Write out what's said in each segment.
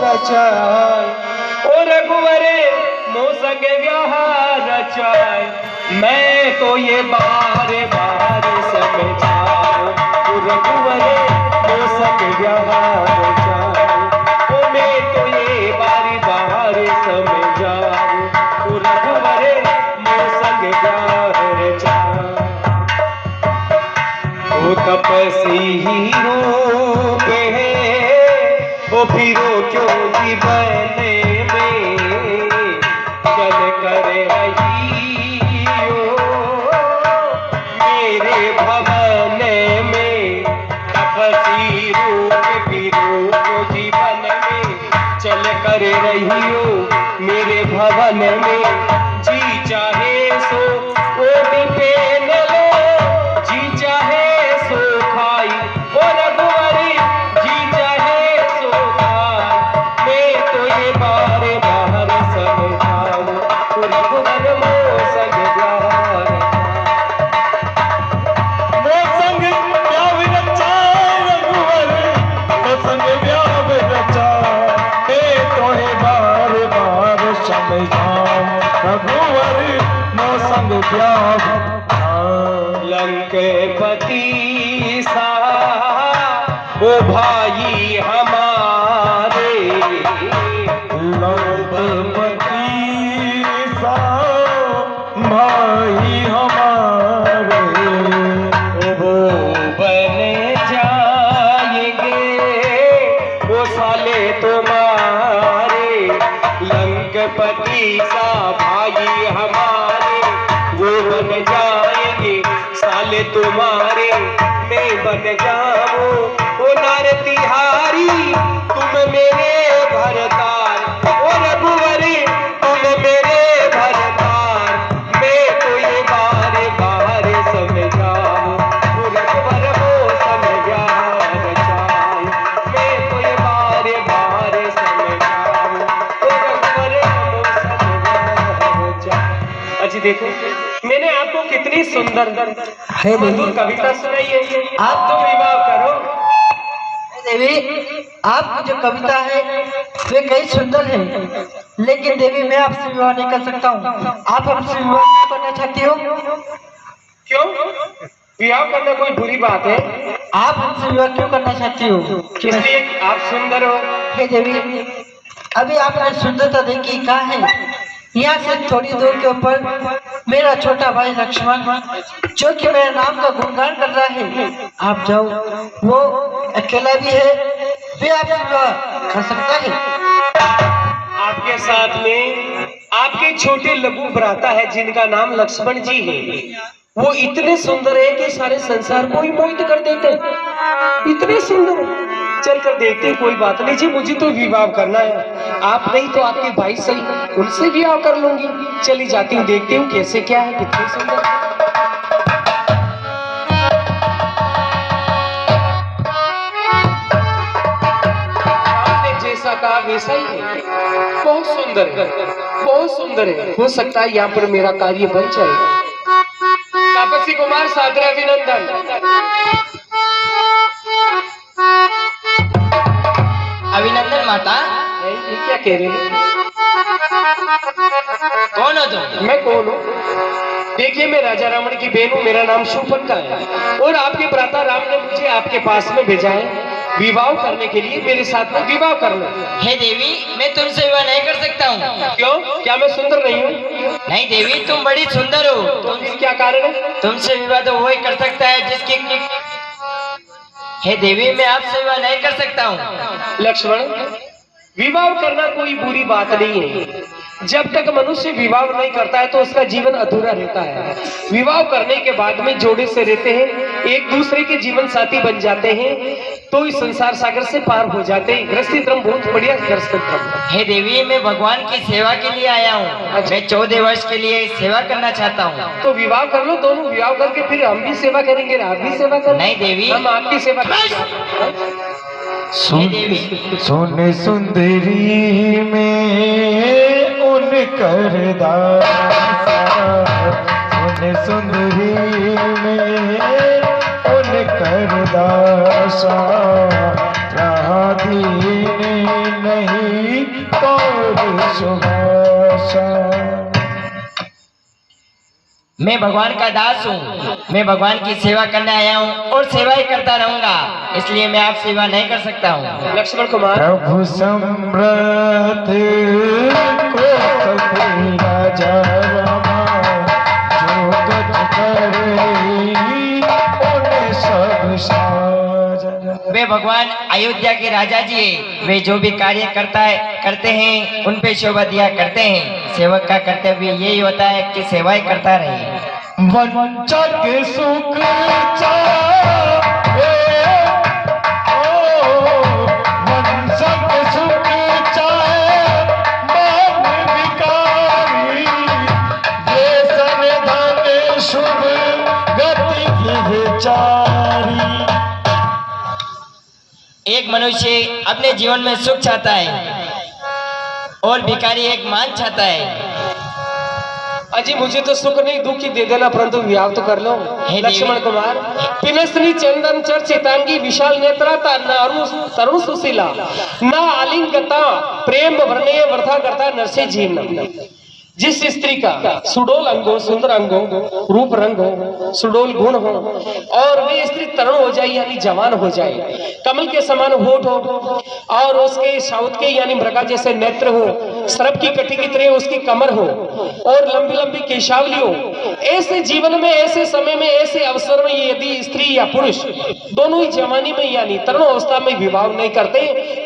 रचाय, ओ रघुवरे मो संग व्यवहार रचाय। मैं तो ये बार बार समझाऊं, ओ रघुवरे मो संग व्यवहार रचाय। ओ मैं तो ये बार बार समझाऊं, ओ रघुवरे मो संग व्यवहार रचाय। ओ तपस्वी ही रूप है, ओ फिरो क्यों जीवन में, चल कर रहियो मेरे भवन में। तपस्वी रूप फिरो क्यों जीवन में, चल कर रहियो मेरे भवन में। जी चाहे सो ओ भी पहन लो, जी चाहे सो खाई, ओ रघुवरी जी चाहे सो खाई। मैं तो ये बार बार समझाऊं, ओ रघुवर मो संग व्यवहार मो संग व्याव रचाय, रघुवर मो संग व्याव रचाय। मैं तोहे बार बार समझाऊं, रघुवर मो संग व्याव। लंकेपति सा ओ भाई हमारे, लंकेपति सा भाई हमारे। वो बन जाएंगे वो साले तुम्हारे। लंकेपति सा भाई हमारे, वो बन जाएंगे साले तुम्हारे। मैं बन जाऊं ओ नरतिहारी, तुम मेरे भरतार, ओ रघुवरी तुम मेरे भरतार। मैं तो ये बार बार समझाऊं, ओ रघुवर मो समझार रचाय। मैं तो ये बार बार समझाऊं, ओ रघुवर मो समझार रचाय। अच्छा देखो, मैंने आपको कितनी सुंदर मधुर कविता सुनाई है। आप तो विवाह करो। देवी, आपकी जो कविता है वे कई सुंदर है, लेकिन देवी मैं आपसे विवाह नहीं कर सकता हूँ। आप हमसे विवाह क्यों करना चाहती हो? क्यों? विवाह करना कोई बुरी बात है? आप हमसे विवाह क्यों करना चाहती हो? इसलिए आप सुंदर हो। हे देवी, अभी आपने सुंदरता देखी कहाँ है? यहाँ से थोड़ी दूर के ऊपर मेरा छोटा भाई लक्ष्मण, जो कि मेरे नाम का गुणगान कर रहा है। आप जाओ, वो अकेला भी है, वे आपसे विवाह कर सकता है। आपके साथ में आपके छोटे लघु भ्राता है जिनका नाम लक्ष्मण जी है। वो इतने सुंदर है कि सारे संसार को ही मोहित कर देते हैं। इतने सुंदर है। चल कर देखते हैं, कोई बात नहीं जी, मुझे तो विवाह करना है। आप नहीं तो आपके भाई सही, उनसे विवाह कर लूंगी। चली जाती हूँ, देखती हूँ कैसे क्या है, कितने सुंदर है। आपने जैसा कहा वैसा ही है। बहुत सुंदर है, बहुत सुंदर है। हो सकता है यहाँ पर मेरा कार्य बन जाए। तापसी कुमार सादर अभिनंदन। अभिनंदन माता। ये क्या कह रहे हैं? कौन हो तुम? मैं कौन हूँ? देखिए, मैं राजा रावण की बहन हूँ। मेरा नाम शूर्पणखा है और आपके भ्राता राम ने मुझे आपके पास में भेजा है विवाह करने के लिए। मेरे साथ में विवाह करना। हे देवी, मैं तुमसे विवाह नहीं कर सकता हूँ। क्यों? क्या मैं सुंदर नहीं हूँ? नहीं देवी, तुम बड़ी सुंदर हो। क्या कारण है? तुमसे विवाह तो वही कर सकता है जिसकी। हे देवी, मैं आपसे विवाह नहीं कर सकता हूँ। लक्ष्मण, विवाह करना कोई बुरी बात नहीं है। जब तक मनुष्य विवाह नहीं करता है तो उसका जीवन अधूरा रहता है। विवाह करने के बाद में जोड़े से रहते हैं, एक दूसरे के जीवन साथी बन जाते हैं, तो इस संसार सागर से पार हो जाते हैं। गृहस्थी धर्म बहुत बढ़िया गृहस्थ धर्म। हे देवी, मैं भगवान की सेवा के लिए आया हूँ। मैं 14 वर्ष के लिए सेवा करना चाहता हूँ। तो विवाह कर लो, दोनों विवाह करके फिर हम भी सेवा करेंगे, आप भी सेवा करेंगे। नहीं देवी, हम आपकी सेवा करेंगे। सुन सुंदरी में उन करदासा, सुन सुंदरी में उन करदासा, रहा दीन नहीं तोरी सुभाषा। मैं भगवान का दास हूँ, मैं भगवान की सेवा करने आया हूँ और सेवा ही करता रहूंगा, इसलिए मैं आप सेवा नहीं कर सकता हूँ। लक्ष्मण कुमार, प्रभु सम्राट को कपि राजा रामा, जो गत करे उन्हें सब साजा। वे भगवान अयोध्या के राजा जी है, वे जो भी कार्य करते हैं उन पे शोभा दिया करते हैं। सेवक का कर्तव्य यही होता है कि सेवाएं करता रहे। वंचक सुख चाहे, वंचक सुख चाहे मान विकारी, ये सन धन शुभ गति विचारी। एक मनुष्य अपने जीवन में सुख चाहता है और भिखारी एक मान चाहता है। अजी मुझे तो सुख नहीं दुख ही दे देना, परंतु विवाह तो कर लो। हे लक्ष्मण कुमार, पिनस्त्री चंदन चर्चितांगी विशाल नेत्राता तरुण सुशीला, ना आलिंगता प्रेम वर्णय वर्धा करता नरसे जीवन। जिस स्त्री का सुडोल अंग हो, सुंदर अंग हो, रूप रंग हो, सुडोल गुण हो और वे स्त्री तरुण हो जाए यानी जवान हो जाए, कमल के समान होठ हो और उसके साउथ के यानी मृगा जैसे नेत्र हो, सर्प की कटी की तरह उसकी कमर हो और लंबी लंबी केशावली हो, ऐसे जीवन में, ऐसे समय में, ऐसे अवसर में यदि स्त्री या पुरुष दोनों ही जवानी में यानी तरुण अवस्था में विवाह नहीं करते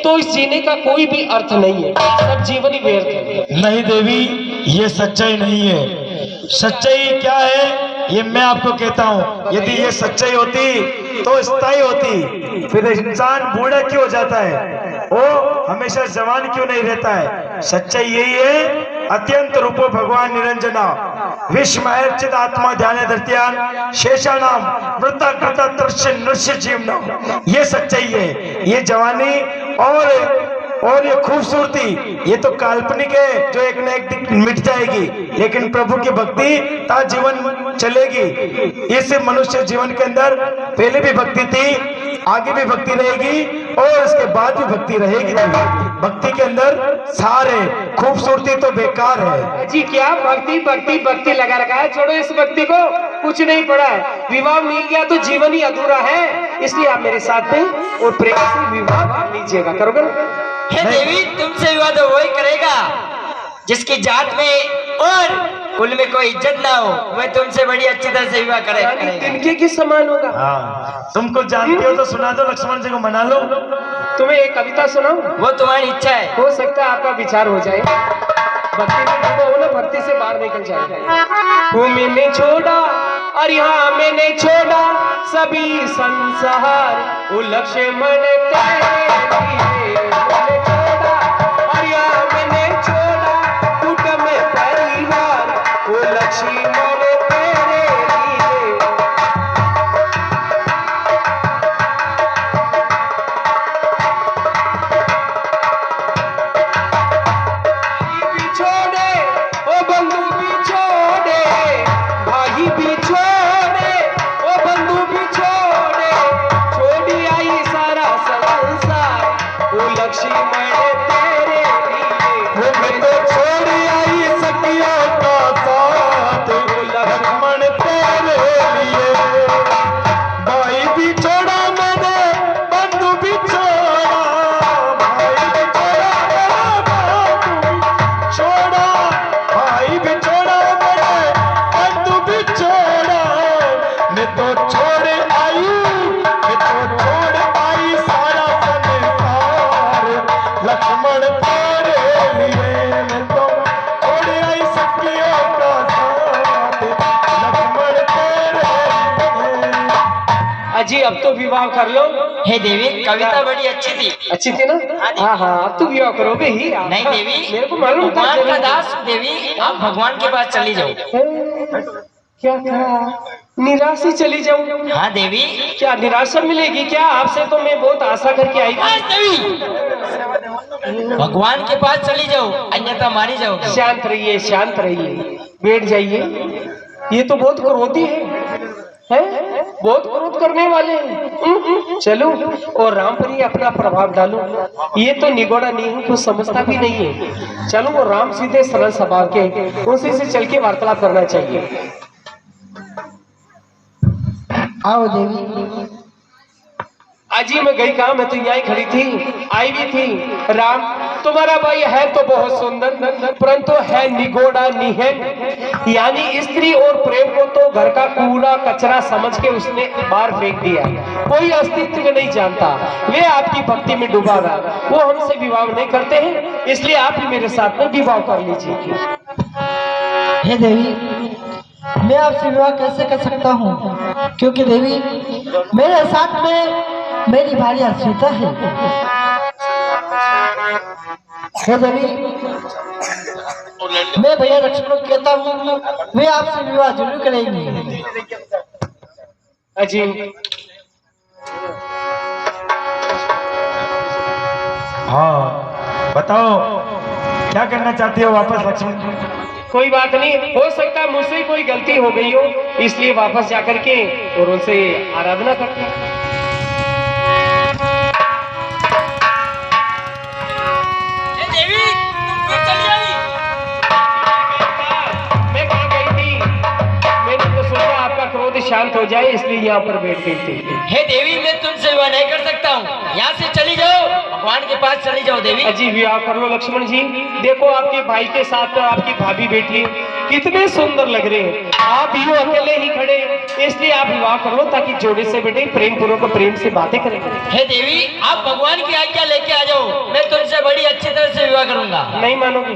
तो इस जीने का कोई भी अर्थ नहीं है, सब जीवन ही व्यर्थ है। नहीं देवी, ये सच्चाई नहीं है। सच्चाई क्या है ये मैं आपको कहता हूँ। यदि ये सच्चाई होती तो स्थायी होती, फिर इंसान बूढ़ा क्यों हो जाता है, वो हमेशा जवान क्यों नहीं रहता है। सच्चाई यही है, अत्यंत रूपो भगवान निरंजना, विश्वमयर्चित आत्मा ध्यान धरत्यान शेषाणाम वृत्ता कृता तृष्य नृष्य जीवनम। ये सच्चाई है। ये जवानी और ये खूबसूरती ये तो काल्पनिक है, जो एक न एक दिन मिट जाएगी, लेकिन प्रभु की भक्ति ता जीवन चलेगी। इस मनुष्य जीवन के अंदर पहले भी भक्ति थी, आगे भी भक्ति रहेगी और इसके बाद भी भक्ति रहेगी। भक्ति के अंदर सार है, खूबसूरती तो बेकार है। जी क्या भक्ति भक्ति भक्ति लगा रखा है, छोड़ो इस भक्ति को, कुछ नहीं पड़ा है। विवाह मिल गया तो जीवन ही अधूरा है, इसलिए आप मेरे साथ में और प्रेम से विवाह कर लीजिएगा। करोगे? हे देवी, तुमसे विवाह तो वही करेगा जिसकी जात में और कुल में कोई इज्जत ना हो, वह तुमसे बड़ी अच्छी तरह से विवाह करेगा। तिनके किस समान होगा? हाँ, तुमको जानते हो तो सुना दो, लक्ष्मण जी को मना लो। तुम्हें एक कविता सुनाऊं? वो तुम्हारी इच्छा है। हो सकता है आपका विचार हो जाए, भक्ति में डूबो हो ना, भक्ति से बाहर निकल जाए। वो मैंने छोड़ा और यहाँ मैंने छोड़ा सभी संसार, वो लक्ष्मण तेरे लिए मैंने छोड़ा और यहाँ मैंने छोड़ा कुटुंब परिवार, वो लक्ष्मण तेरे लिए। छोड़े ओ बंधु भी छोड़े, भाई भी छोड़े ओ बंधु भी छोड़े, छोड़ी आई सारा संसार, ओ लक्ष्मण तेरे लिए। मैं तो छोड़ी आई सखियों का साथ, ओ लक्ष्मण तेरे लिए। भाई भी छोड़ा मैंने, बंधु भी छोड़ा, भाई भी छोड़ा मेरा, भाई भी छोड़ा मैंने, बंधु भी छोड़ा। मैं तो छोड़ आई, मैं तो छोड़ आई सारा संसार, लक्ष्मण तेरे लिए। मैं तो छोड़ आई सखियों का साथ, लक्ष्मण तेरे लिए। अजी अब तो विवाह कर लो। हे देवी, कविता बड़ी अच्छी थी। अच्छी थी ना? हाँ हाँ, अब तो विवाह करोगे ही। नहीं देवी, मेरे को मालूम था भगवान का जरूर। दास हूँ देवी, आप भगवान के पास चली जाओ। क्या कहा? निराशी चली जाऊं? हाँ देवी। क्या निराशा मिलेगी क्या? आपसे तो मैं बहुत आशा करके आई बस देवी, भगवान के पास चली जाओ, अन्यथा मारी जाओगे। शांत रहिए, शांत रहिए, बैठ जाइए। ये तो बहुत क्रोधी है? बहुत क्रोध करने वाले हैं। चलो और राम पर ही अपना प्रभाव डालो। ये तो निगोड़ा नहीं है, कुछ समझता भी नहीं है। चलो वो राम सीधे सरल स्वभाव के, उसी से चल के वार्तालाप करना चाहिए। आओ देवी। अजी मैं गई कहा, मैं तो यहीं खड़ी थी, आई भी थी। राम तुम्हारा भाई है तो बहुत सुंदर, परंतु है निगोड़ा निहन, यानी स्त्री और प्रेम को तो घर का कूड़ा कचरा समझ के उसने बाहर फेंक दिया। कोई अस्तित्व नहीं जानता। वे आपकी भक्ति में डूबा रहा, वो हमसे विवाह नहीं करते हैं, इसलिए आप ही मेरे साथ में विवाह कर लीजिए। हे देवी, मैं आपसे विवाह कैसे कर सकता हूँ, क्योंकि देवी मेरे साथ में मेरी भार्या सीता है। हे देवी, मैं भैया लक्ष्मण को कहता हूँ वे आपसे विवाह जरूर करेंगे। अजी हाँ बताओ क्या करना चाहती हो वापस लक्ष्मण? कोई बात नहीं, हो सकता है मुझसे कोई गलती हो गई हो, इसलिए वापस जाकर के और उनसे आराधना करते हैं। मैं कहाँ गई थी? मैंने तो सोचा आपका क्रोध शांत हो जाए, इसलिए यहाँ पर बैठ गई थी। हे देवी, मैं तुमसे विवाह नहीं कर सकता हूँ, यहाँ से चली जाओ, भगवान के पास चली जाओ देवी। अजी विवाह कर लो लक्ष्मण जी। देखो आपके भाई के साथ आपकी भाभी बैठी है, कितने सुंदर लग रहे हैं। आप यूं अकेले ही खड़े, इसलिए आप विवाह कर लो ताकि जोड़े से बैठे प्रेम पूर्वक प्रेम से बातें करेंगे। हे देवी, आप भगवान की आज्ञा लेके आ जाओ, मैं तुमसे बड़ी अच्छी तरह से विवाह करूंगा। नहीं मानोगे?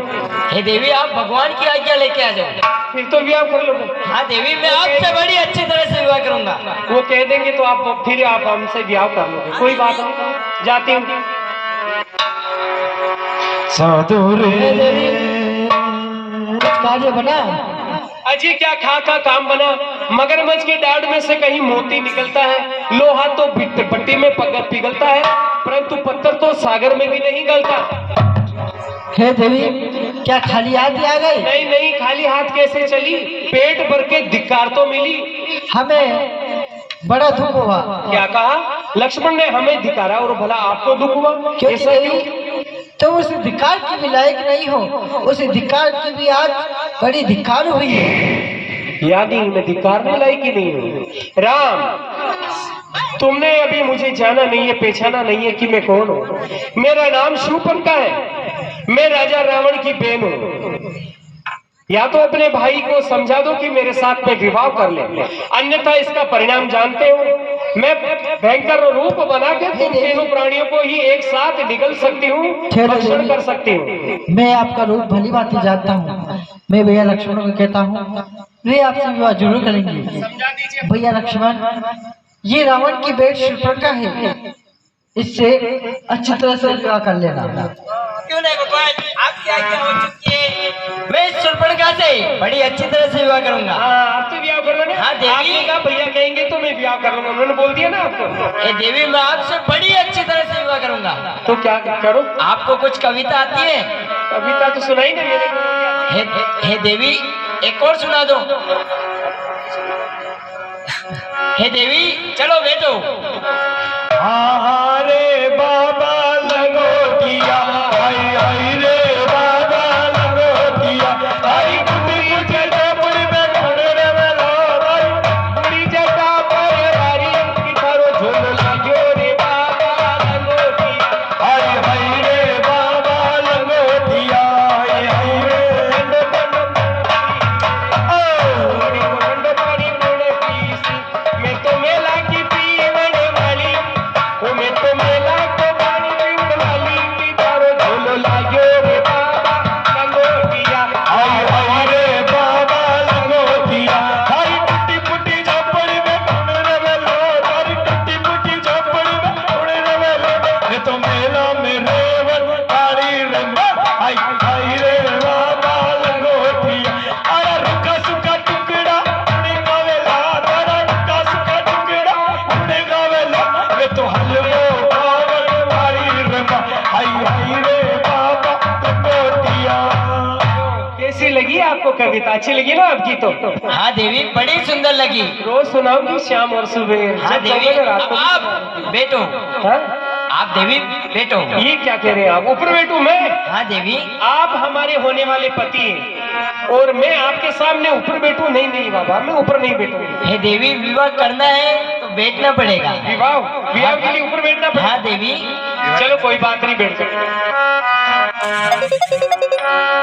हे देवी, आप भगवान की आज्ञा लेके आ जाओ। फिर तो विवाह कर लो। हाँ देवी, मैं आपसे बड़ी अच्छी तरह से विवाह करूंगा। वो कह देंगे तो आप फिर आप हमसे विवाह कर लोगे। कोई बात नहीं, जाती हूँ। साधुरे कुछ कार्य बना? अजी क्या खा का काम बना? मगरमच्छ के दाढ़ में से कहीं मोती निकलता है, लोहा तो भट्टी में पिघलता है, परंतु पत्थर तो सागर में भी नहीं गलता। हे देवी, क्या खाली हाथ ही आ गई? नहीं नहीं, खाली हाथ कैसे चली? पेट भर के धिक्कार तो मिली। हमें बड़ा दुख हुआ। क्या कहा? लक्ष्मण ने हमें धिकारा और भला आपको दुख हुआ? क्योंकि ऐसा क्यों? देवी तुम उस धिक्कार की भी लायक नहीं हो, उस धिक्कार की भी आज बड़ी धिक्कार हुई है। यानी मैं धिक्कारने लायक ही नहीं हूँ। राम, तुमने अभी मुझे जाना नहीं है, पहचाना नहीं है कि मैं कौन हूँ। मेरा नाम शूर्पणखा है, मैं राजा रावण की बहन हूँ। या तो अपने भाई को समझा दो कि मेरे साथ में विवाह कर ले, अन्यथा इसका परिणाम जानते हो। मैं भयंकर रूप बना के तुम तीनों प्राणियों को ही एक साथ निगल सकती हूँ, भक्षण कर सकती हूँ। मैं आपका रूप भली बात जानता हूँ। मैं भैया लक्ष्मण को कहता हूँ वे आपसे विवाह जरूर करेंगे। समझा दीजिए भैया लक्ष्मण, ये रावण की बेट शूर्पणखा है, इससे अच्छी तरह से विवाह कर लेना। क्यों नहीं भगवान, आपकी आज्ञा हो चुकी है, मैं शूर्पणखा से बड़ी अच्छी तरह से विवाह करूंगा। आप तो ब्याह कर लो ना। हाँ देवी। आपने कहा भैया कहेंगे तो मैं ब्याह कर लूंगा, उन्होंने बोल दिया ना आपको। हे देवी, मैं आपसे बड़ी अच्छी तरह से विवाह करूंगा। तो क्या करो? आपको कुछ कविता आती है? कविता तो सुनाई ना मैंने। हे देवी, एक और सुना दो। हे देवी, चलो बैठो। रे बाबा लंगोटिया, हाय हाय रे बाबा लंगोटिया, हाय बुढ़ी जटापुर में खड़े रे लोराई, बुढ़ी जटा पर हरी की थारो झोल लाग्यो रे बाबा लंगोटिया, हाय हाय रे बाबा लंगोटिया, हाय हाय रे ठंड पानी गुड़ पीसी, मैं तो मेला की पीवने वाली, मैं तो मेला लगी आपको कविता? अच्छी लगी ना आपकी? तो हाँ देवी, बड़ी सुंदर लगी। रोज सुनाऊंगी शाम और सुबह। हाँ जब देवी, कहोगे रात अब को भी आप बैठो। हाँ? आप देवी बैठो। ये क्या कह रहे हैं आप? ऊपर बैठूं मैं? हाँ देवी। आप हमारे होने वाले पति हैं और मैं आपके सामने ऊपर बैठूं? नहीं नहीं बाबा, मैं ऊपर नहीं बैठूंगी। हे देवी, विवाह करना है तो बैठना पड़ेगा। विवाह विवाह के लिए ऊपर बैठना पड़ेगा? हाँ देवी। चलो कोई बात नहीं, बैठ जाओ।